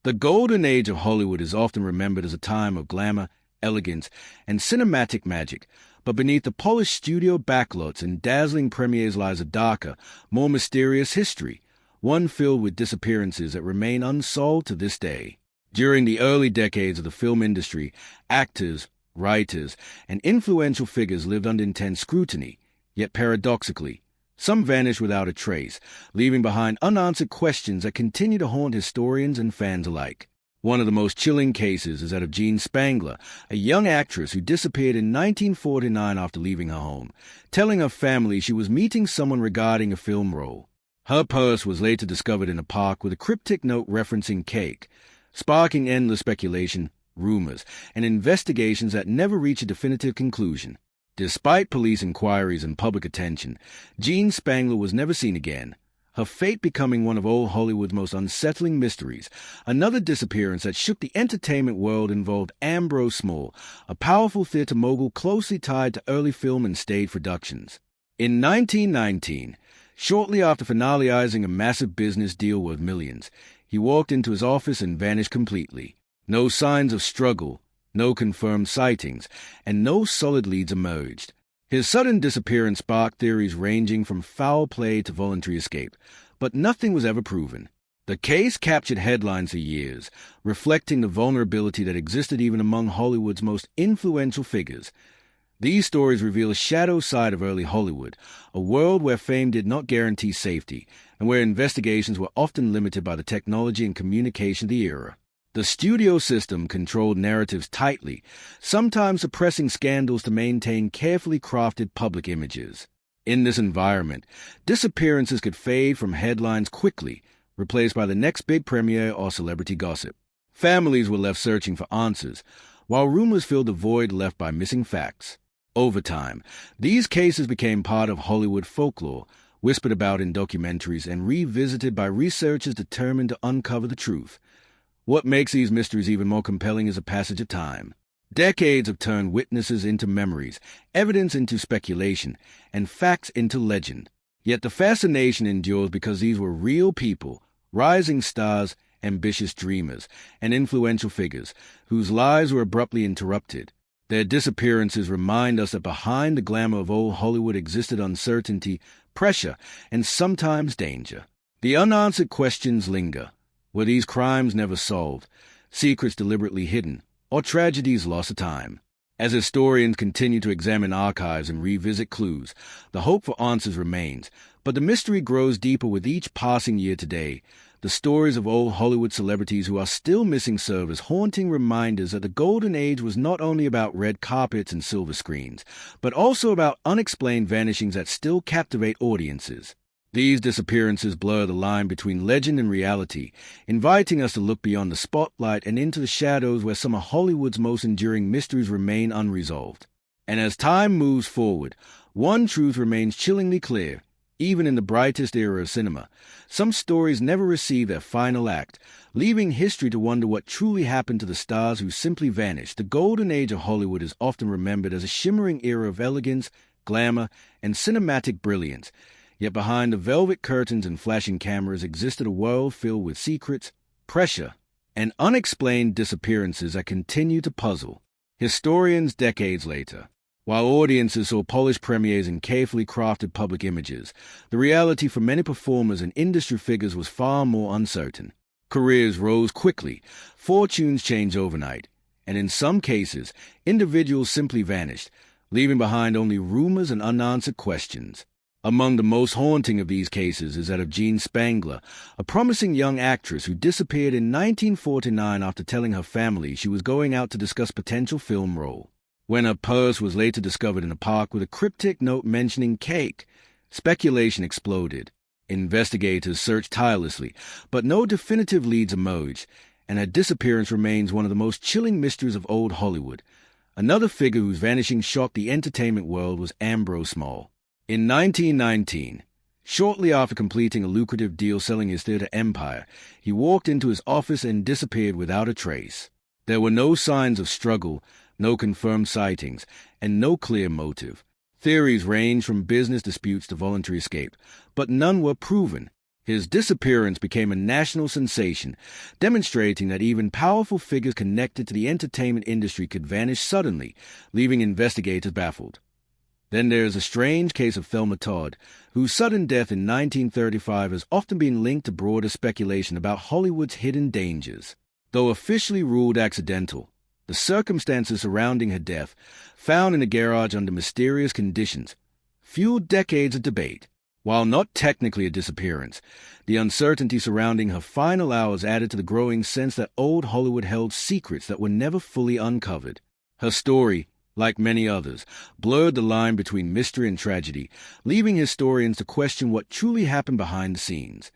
The golden age of Hollywood is often remembered as a time of glamour, elegance, and cinematic magic, but beneath the polished studio backlots and dazzling premieres lies a darker, more mysterious history, one filled with disappearances that remain unsolved to this day. During the early decades of the film industry, actors, writers, and influential figures lived under intense scrutiny, yet paradoxically, some vanished without a trace, leaving behind unanswered questions that continue to haunt historians and fans alike. One of the most chilling cases is that of Jean Spangler, a young actress who disappeared in 1949 after leaving her home, telling her family she was meeting someone regarding a film role. Her purse was later discovered in a park with a cryptic note referencing cake, sparking endless speculation, rumors, and investigations that never reach a definitive conclusion. Despite police inquiries and public attention, Jean Spangler was never seen again, her fate becoming one of old Hollywood's most unsettling mysteries. Another disappearance that shook the entertainment world involved Ambrose Small, a powerful theater mogul closely tied to early film and stage productions. In 1919, shortly after finalizing a massive business deal worth millions, he walked into his office and vanished completely. No signs of struggle, no confirmed sightings, and no solid leads emerged. His sudden disappearance sparked theories ranging from foul play to voluntary escape, but nothing was ever proven. The case captured headlines for years, reflecting the vulnerability that existed even among Hollywood's most influential figures. These stories reveal a shadow side of early Hollywood, a world where fame did not guarantee safety, and where investigations were often limited by the technology and communication of the era. The studio system controlled narratives tightly, sometimes suppressing scandals to maintain carefully crafted public images. In this environment, disappearances could fade from headlines quickly, replaced by the next big premiere or celebrity gossip. Families were left searching for answers, while rumors filled the void left by missing facts. Over time, these cases became part of Hollywood folklore, whispered about in documentaries and revisited by researchers determined to uncover the truth. What makes these mysteries even more compelling is the passage of time. Decades have turned witnesses into memories, evidence into speculation, and facts into legend. Yet the fascination endures because these were real people, rising stars, ambitious dreamers, and influential figures, whose lives were abruptly interrupted. Their disappearances remind us that behind the glamour of old Hollywood existed uncertainty, pressure, and sometimes danger. The unanswered questions linger. Were these crimes never solved, secrets deliberately hidden, or tragedies lost to time? As historians continue to examine archives and revisit clues, the hope for answers remains, but the mystery grows deeper with each passing year today. The stories of old Hollywood celebrities who are still missing serve as haunting reminders that the golden age was not only about red carpets and silver screens, but also about unexplained vanishings that still captivate audiences. These disappearances blur the line between legend and reality, inviting us to look beyond the spotlight and into the shadows where some of Hollywood's most enduring mysteries remain unresolved. And as time moves forward, one truth remains chillingly clear. Even in the brightest era of cinema, some stories never receive their final act, leaving history to wonder what truly happened to the stars who simply vanished. The golden age of Hollywood is often remembered as a shimmering era of elegance, glamour, and cinematic brilliance. Yet behind the velvet curtains and flashing cameras existed a world filled with secrets, pressure, and unexplained disappearances that continue to puzzle historians decades later. While audiences saw polished premieres and carefully crafted public images, the reality for many performers and industry figures was far more uncertain. Careers rose quickly, fortunes changed overnight, and in some cases, individuals simply vanished, leaving behind only rumors and unanswered questions. Among the most haunting of these cases is that of Jean Spangler, a promising young actress who disappeared in 1949 after telling her family she was going out to discuss potential film role. When her purse was later discovered in a park with a cryptic note mentioning cake, speculation exploded. Investigators searched tirelessly, but no definitive leads emerged, and her disappearance remains one of the most chilling mysteries of old Hollywood. Another figure whose vanishing shocked the entertainment world was Ambrose Small. In 1919, shortly after completing a lucrative deal selling his theater empire, he walked into his office and disappeared without a trace. There were no signs of struggle, no confirmed sightings, and no clear motive. Theories ranged from business disputes to voluntary escape, but none were proven. His disappearance became a national sensation, demonstrating that even powerful figures connected to the entertainment industry could vanish suddenly, leaving investigators baffled. Then there's a strange case of Thelma Todd, whose sudden death in 1935 has often been linked to broader speculation about Hollywood's hidden dangers. Though officially ruled accidental, the circumstances surrounding her death, found in a garage under mysterious conditions, fueled decades of debate. While not technically a disappearance, the uncertainty surrounding her final hours added to the growing sense that old Hollywood held secrets that were never fully uncovered. Her story, like many others, blurred the line between mystery and tragedy, leaving historians to question what truly happened behind the scenes.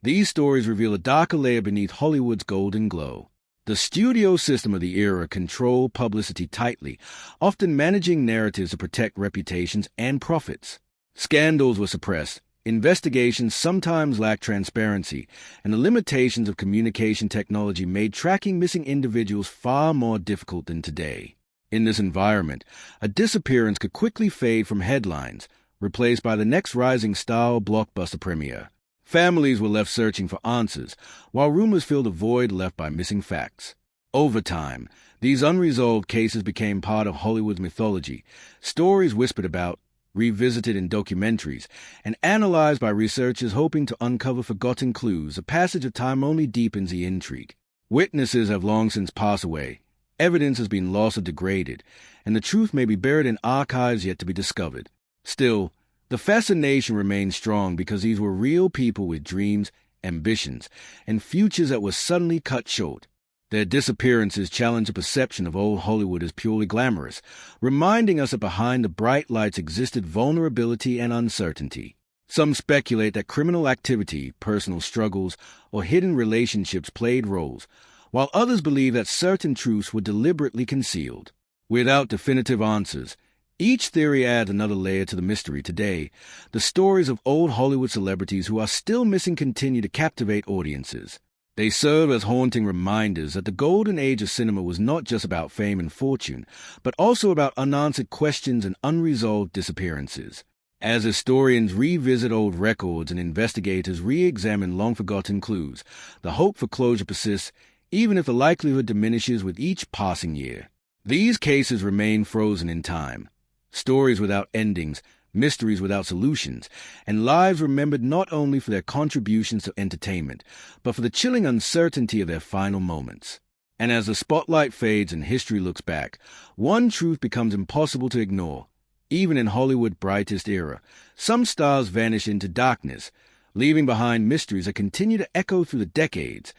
These stories reveal a darker layer beneath Hollywood's golden glow. The studio system of the era controlled publicity tightly, often managing narratives to protect reputations and profits. Scandals were suppressed, investigations sometimes lacked transparency, and the limitations of communication technology made tracking missing individuals far more difficult than today. In this environment, a disappearance could quickly fade from headlines, replaced by the next rising star or blockbuster premiere. Families were left searching for answers, while rumors filled a void left by missing facts. Over time, these unresolved cases became part of Hollywood's mythology, stories whispered about, revisited in documentaries, and analyzed by researchers hoping to uncover forgotten clues. A passage of time only deepens the intrigue. Witnesses have long since passed away, evidence has been lost or degraded, and the truth may be buried in archives yet to be discovered. Still, the fascination remains strong because these were real people with dreams, ambitions, and futures that were suddenly cut short. Their disappearances challenge the perception of old Hollywood as purely glamorous, reminding us that behind the bright lights existed vulnerability and uncertainty. Some speculate that criminal activity, personal struggles, or hidden relationships played roles, while others believe that certain truths were deliberately concealed. Without definitive answers, each theory adds another layer to the mystery. Today, the stories of old Hollywood celebrities who are still missing continue to captivate audiences. They serve as haunting reminders that the golden age of cinema was not just about fame and fortune, but also about unanswered questions and unresolved disappearances. As historians revisit old records and investigators re-examine long-forgotten clues, the hope for closure persists, even if the likelihood diminishes with each passing year. These cases remain frozen in time. Stories without endings, mysteries without solutions, and lives remembered not only for their contributions to entertainment, but for the chilling uncertainty of their final moments. And as the spotlight fades and history looks back, one truth becomes impossible to ignore. Even in Hollywood's brightest era, some stars vanish into darkness, leaving behind mysteries that continue to echo through the decades.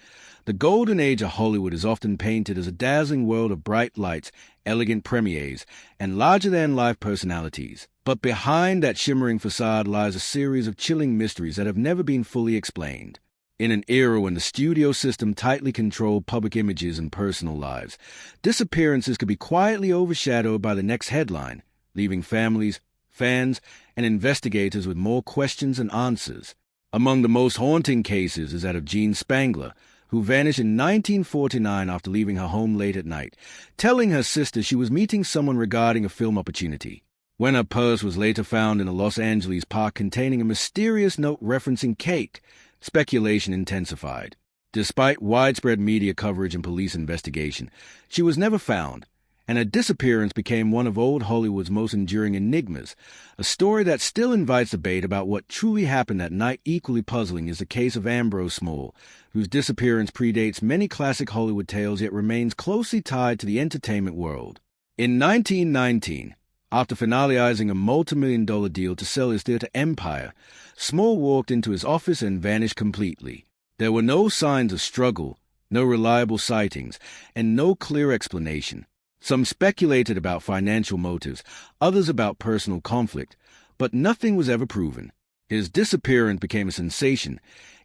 The golden age of Hollywood is often painted as a dazzling world of bright lights, elegant premieres, and larger-than-life personalities. But behind that shimmering facade lies a series of chilling mysteries that have never been fully explained. In an era when the studio system tightly controlled public images and personal lives, disappearances could be quietly overshadowed by the next headline, leaving families, fans, and investigators with more questions than answers. Among the most haunting cases is that of Jean Spangler, who vanished in 1949 after leaving her home late at night, telling her sister she was meeting someone regarding a film opportunity. When her purse was later found in a Los Angeles park containing a mysterious note referencing cake, speculation intensified. Despite widespread media coverage and police investigation, she was never found, and her disappearance became one of old Hollywood's most enduring enigmas, a story that still invites debate about what truly happened that night. Equally puzzling is the case of Ambrose Small, whose disappearance predates many classic Hollywood tales yet remains closely tied to the entertainment world. In 1919, after finalizing a multi-million-dollar deal to sell his theater empire, Small walked into his office and vanished completely. There were no signs of struggle, no reliable sightings, and no clear explanation. Some speculated about financial motives, others about personal conflict, but nothing was ever proven. His disappearance became a sensation,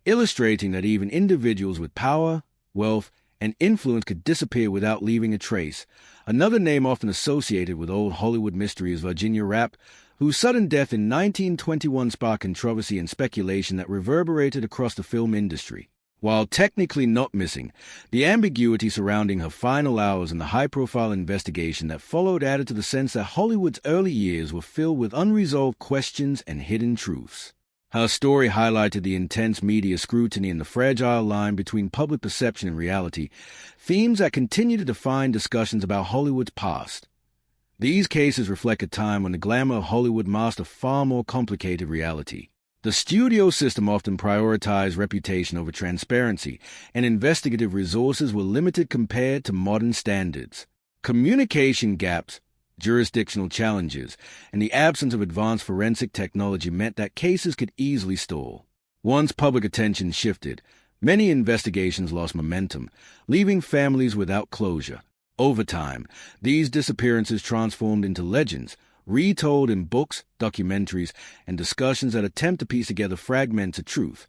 illustrating that even individuals with power, wealth, and influence could disappear without leaving a trace. Another name often associated with old Hollywood mystery is Virginia Rappe, whose sudden death in 1921 sparked controversy and speculation that reverberated across the film industry. While technically not missing, the ambiguity surrounding her final hours and the high-profile investigation that followed added to the sense that Hollywood's early years were filled with unresolved questions and hidden truths. Her story highlighted the intense media scrutiny and the fragile line between public perception and reality, themes that continue to define discussions about Hollywood's past. These cases reflect a time when the glamour of Hollywood masked a far more complicated reality. The studio system often prioritized reputation over transparency, and investigative resources were limited compared to modern standards. Communication gaps, jurisdictional challenges, and the absence of advanced forensic technology meant that cases could easily stall. Once public attention shifted, many investigations lost momentum, leaving families without closure. Over time, these disappearances transformed into legends, retold in books, documentaries, and discussions that attempt to piece together fragments of truth.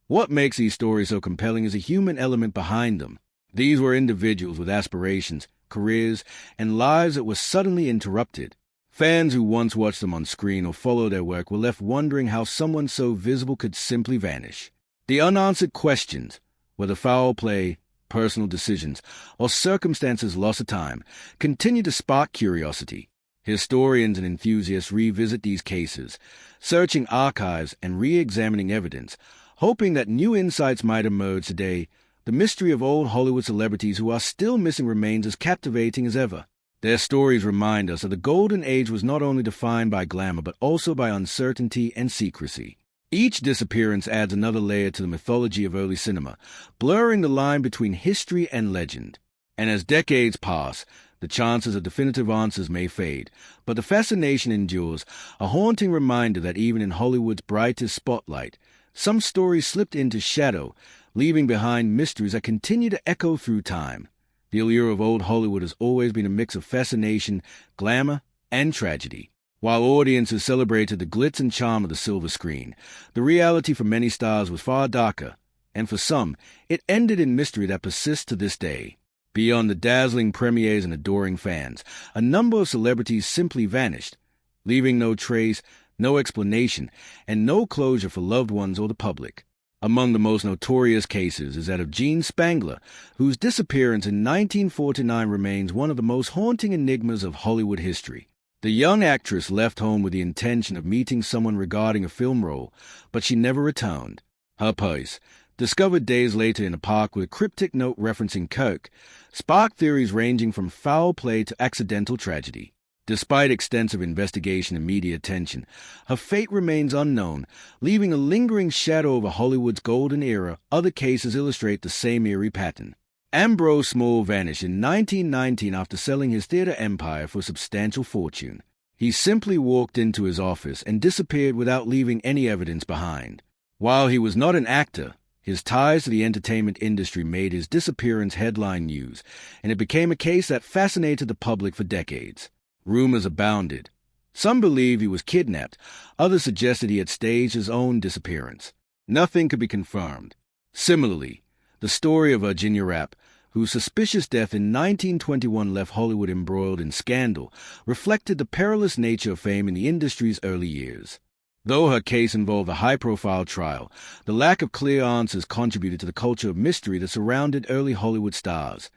What makes these stories so compelling is a human element behind them. These were individuals with aspirations, careers, and lives that were suddenly interrupted. Fans who once watched them on screen or followed their work were left wondering how someone so visible could simply vanish. The unanswered questions, whether foul play, personal decisions, or circumstances lost to time, continue to spark curiosity. Historians and enthusiasts revisit these cases, searching archives and re-examining evidence, hoping that new insights might emerge today. The mystery of old Hollywood celebrities who are still missing remains as captivating as ever. Their stories remind us that the golden age was not only defined by glamour but also by uncertainty and secrecy. Each disappearance adds another layer to the mythology of early cinema, blurring the line between history and legend. And as decades pass, the chances of definitive answers may fade, but the fascination endures, a haunting reminder that even in Hollywood's brightest spotlight, some stories slipped into shadow, leaving behind mysteries that continue to echo through time. The allure of old Hollywood has always been a mix of fascination, glamour, and tragedy. While audiences celebrated the glitz and charm of the silver screen, the reality for many stars was far darker, and for some, it ended in mystery that persists to this day. Beyond the dazzling premieres and adoring fans, a number of celebrities simply vanished, leaving no trace, no explanation, and no closure for loved ones or the public. Among the most notorious cases is that of Jean Spangler, whose disappearance in 1949 remains one of the most haunting enigmas of Hollywood history. The young actress left home with the intention of meeting someone regarding a film role, but she never returned. Her purse, discovered days later in a park with a cryptic note referencing Kirk, sparked theories ranging from foul play to accidental tragedy. Despite extensive investigation and media attention, her fate remains unknown, leaving a lingering shadow over Hollywood's golden era. Other cases illustrate the same eerie pattern. Ambrose Small vanished in 1919 after selling his theater empire for a substantial fortune. He simply walked into his office and disappeared without leaving any evidence behind. While he was not an actor, his ties to the entertainment industry made his disappearance headline news, and it became a case that fascinated the public for decades. Rumors abounded. Some believed he was kidnapped. Others suggested he had staged his own disappearance. Nothing could be confirmed. Similarly, the story of Virginia Rapp, whose suspicious death in 1921 left Hollywood embroiled in scandal, reflected the perilous nature of fame in the industry's early years. Though her case involved a high-profile trial, the lack of clear answers contributed to the culture of mystery that surrounded early Hollywood stars.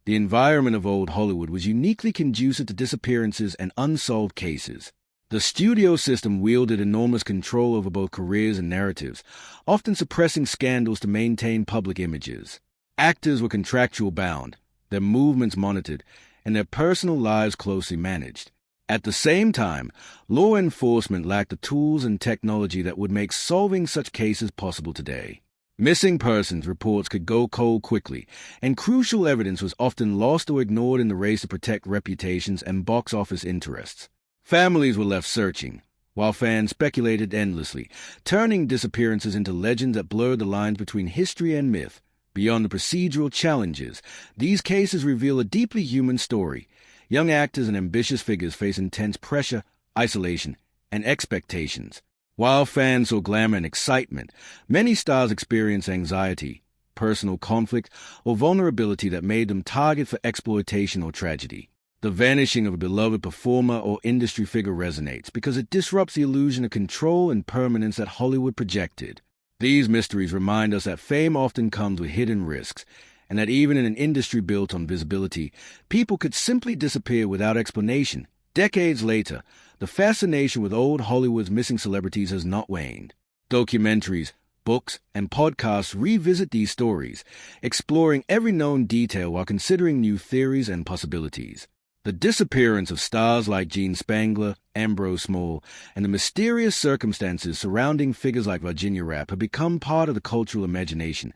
The environment of old Hollywood was uniquely conducive to disappearances and unsolved cases. The studio system wielded enormous control over both careers and narratives, often suppressing scandals to maintain public images. Actors were contractual bound, their movements monitored, and their personal lives closely managed. At the same time, law enforcement lacked the tools and technology that would make solving such cases possible today. Missing persons reports could go cold quickly, and crucial evidence was often lost or ignored in the race to protect reputations and box office interests. Families were left searching, while fans speculated endlessly, turning disappearances into legends that blurred the lines between history and myth. Beyond the procedural challenges, these cases reveal a deeply human story. Young actors and ambitious figures face intense pressure, isolation, and expectations. While fans saw glamour and excitement, many stars experienced anxiety, personal conflict, or vulnerability that made them target for exploitation or tragedy. The vanishing of a beloved performer or industry figure resonates because it disrupts the illusion of control and permanence that Hollywood projected. These mysteries remind us that fame often comes with hidden risks, and that even in an industry built on visibility, people could simply disappear without explanation. Decades later, the fascination with old Hollywood's missing celebrities has not waned. Documentaries, books, and podcasts revisit these stories, exploring every known detail while considering new theories and possibilities. The disappearance of stars like Jean Spangler, Ambrose Small, and the mysterious circumstances surrounding figures like Virginia Rappe have become part of the cultural imagination,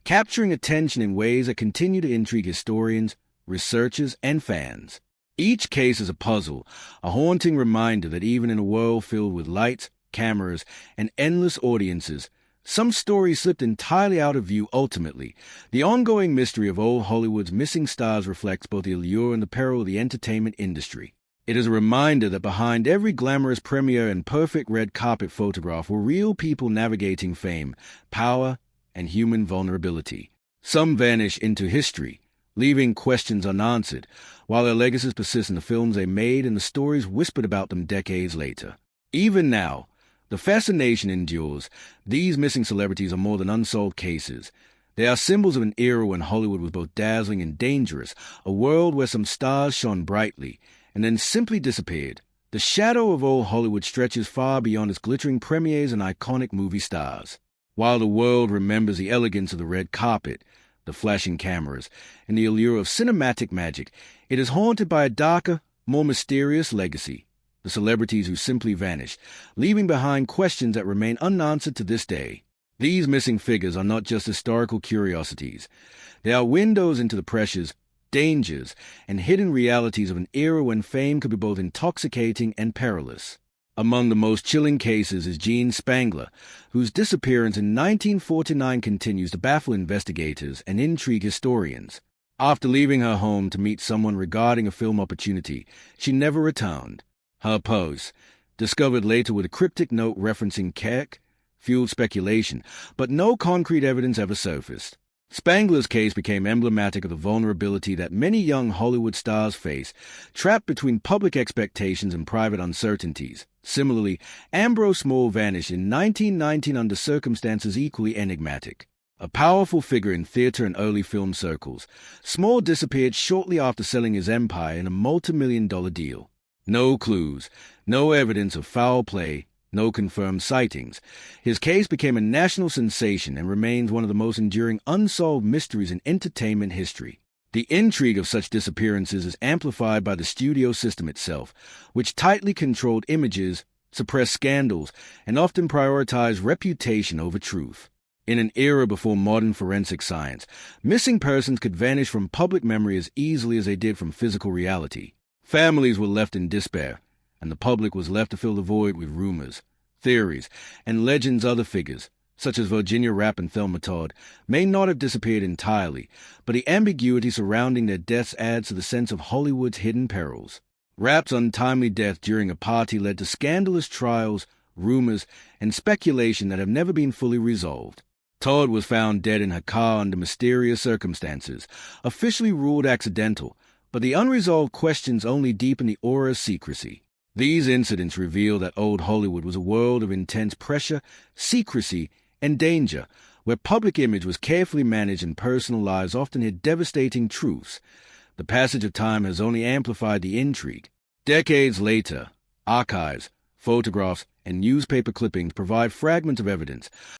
capturing attention in ways that continue to intrigue historians, researchers, and fans. Each case is a puzzle, a haunting reminder that even in a world filled with lights, cameras, and endless audiences, some stories slipped entirely out of view ultimately. The ongoing mystery of old Hollywood's missing stars reflects both the allure and the peril of the entertainment industry. It is a reminder that behind every glamorous premiere and perfect red carpet photograph were real people navigating fame, power, and human vulnerability. Some vanish into history, leaving questions unanswered, while their legacies persist in the films they made and the stories whispered about them decades later. Even now, the fascination endures. These missing celebrities are more than unsolved cases. They are symbols of an era when Hollywood was both dazzling and dangerous, a world where some stars shone brightly and then simply disappeared. The shadow of old Hollywood stretches far beyond its glittering premieres and iconic movie stars. While the world remembers the elegance of the red carpet, the flashing cameras, and the allure of cinematic magic, it is haunted by a darker, more mysterious legacy. The celebrities who simply vanished, leaving behind questions that remain unanswered to this day. These missing figures are not just historical curiosities. They are windows into the pressures, dangers, and hidden realities of an era when fame could be both intoxicating and perilous. Among the most chilling cases is Jean Spangler, whose disappearance in 1949 continues to baffle investigators and intrigue historians. After leaving her home to meet someone regarding a film opportunity, she never returned. Her post, discovered later with a cryptic note referencing Keck, fueled speculation, but no concrete evidence ever surfaced. Spangler's case became emblematic of the vulnerability that many young Hollywood stars face, trapped between public expectations and private uncertainties. Similarly, Ambrose Small vanished in 1919 under circumstances equally enigmatic. A powerful figure in theater and early film circles, Small disappeared shortly after selling his empire in a multi-million-dollar deal. No clues, no evidence of foul play, no confirmed sightings. His case became a national sensation and remains one of the most enduring unsolved mysteries in entertainment history. The intrigue of such disappearances is amplified by the studio system itself, which tightly controlled images, suppressed scandals, and often prioritized reputation over truth. In an era before modern forensic science, missing persons could vanish from public memory as easily as they did from physical reality. Families were left in despair, and the public was left to fill the void with rumors, theories, and legends. Other figures, such as Virginia Rappe and Thelma Todd, may not have disappeared entirely, but the ambiguity surrounding their deaths adds to the sense of Hollywood's hidden perils. Rappe's untimely death during a party led to scandalous trials, rumors, and speculation that have never been fully resolved. Todd was found dead in her car under mysterious circumstances, officially ruled accidental, but the unresolved questions only deepen the aura of secrecy. These incidents reveal that old Hollywood was a world of intense pressure, secrecy, and danger, where public image was carefully managed and personal lives often hid devastating truths. The passage of time has only amplified the intrigue. Decades later, archives, photographs, and newspaper clippings provide fragments of evidence,